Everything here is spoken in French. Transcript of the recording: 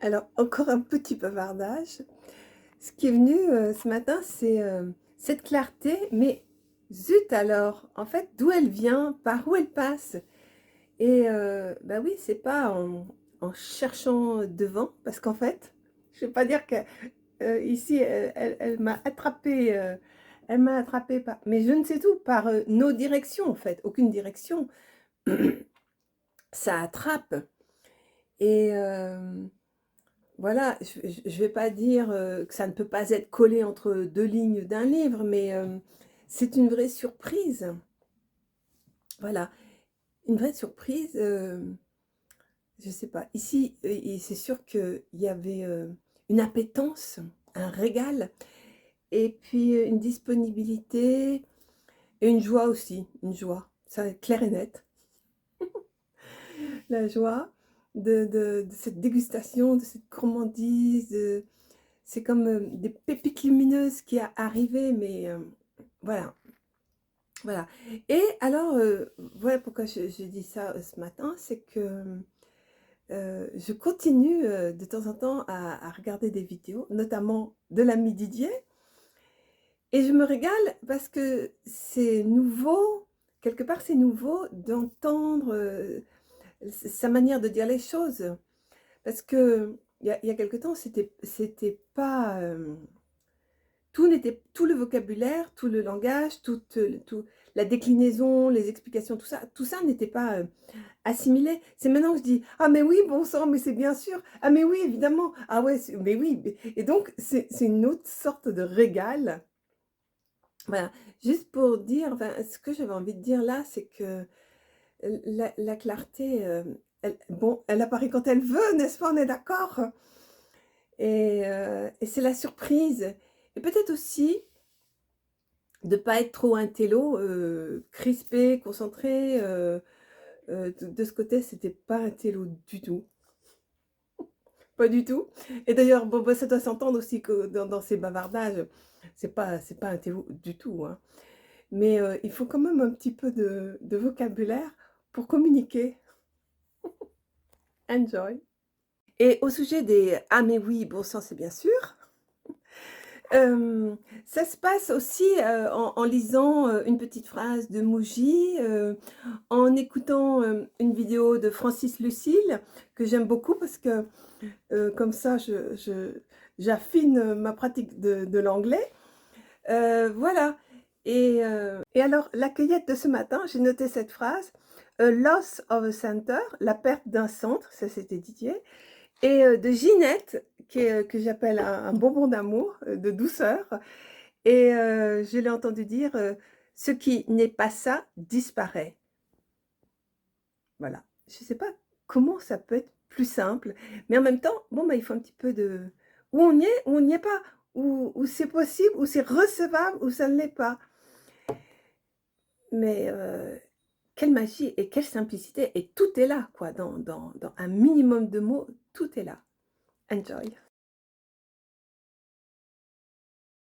Alors, encore un petit bavardage. Ce qui est venu ce matin, c'est cette clarté, mais zut alors, en fait, d'où elle vient, par où elle passe. Et bah oui, c'est pas en cherchant devant, parce qu'en fait, je vais pas dire que ici, elle m'a attrapée, mais je ne sais tout, par nos directions, en fait, aucune direction, ça attrape. Et voilà, je vais pas dire, que ça ne peut pas être collé entre 2 lignes d'un livre, mais, c'est une vraie surprise. Voilà, une vraie surprise, je sais pas. Ici, et c'est sûr qu'il y avait, une appétence, un régal et puis, une disponibilité et une joie aussi, une joie, ça clair et net. La joie de cette dégustation, de cette gourmandise, c'est comme, des pépites lumineuses qui arrivaient, mais, voilà, voilà. Et alors, voilà pourquoi je dis ça, ce matin, c'est que, je continue, de temps en temps à regarder des vidéos, notamment de l'ami Didier et je me régale parce que c'est nouveau, quelque part c'est nouveau d'entendre, sa manière de dire les choses. Parce qu'il y a quelque temps, c'était pas, tout le vocabulaire, tout le langage, tout la déclinaison, les explications, tout ça n'était pas, assimilé. C'est maintenant que je dis: «Ah mais oui, bon sang, mais c'est bien sûr. Ah mais oui, évidemment. Ah ouais, mais oui», et donc c'est une autre sorte de régal. Voilà, juste pour dire, enfin, ce que j'avais envie de dire là, c'est que la clarté, elle apparaît quand elle veut, n'est-ce pas? On est d'accord? Et c'est la surprise et peut-être aussi de pas être trop intello, crispé, concentré, de ce côté, c'était pas intello du tout, pas du tout. Et d'ailleurs, bon, bah, ça doit s'entendre aussi que dans ces bavardages, c'est pas intello du tout, hein. Mais il faut quand même un petit peu de vocabulaire pour communiquer. Enjoy. Et au sujet des «ah mais oui, bon sang, c'est bien sûr», Hem, ça se passe aussi, en lisant, une petite phrase de Mouji, en écoutant, une vidéo de Francis Lucille que j'aime beaucoup parce que, comme ça j'affine, ma pratique de l'anglais. Voilà. Et alors la cueillette de ce matin, j'ai noté cette phrase: «A loss of a center», la perte d'un centre, ça c'était Didier. Et de Ginette, que j'appelle un bonbon d'amour, de douceur. Et je l'ai entendu dire, «Ce qui n'est pas ça disparaît». Voilà. Je ne sais pas comment ça peut être plus simple, mais en même temps, bon, bah, il faut un petit peu de où on y est, où on n'y est pas, où c'est possible, où c'est recevable, où ça ne l'est pas. Mais quelle magie et quelle simplicité, et tout est là quoi, dans un minimum de mots, tout est là. Enjoy.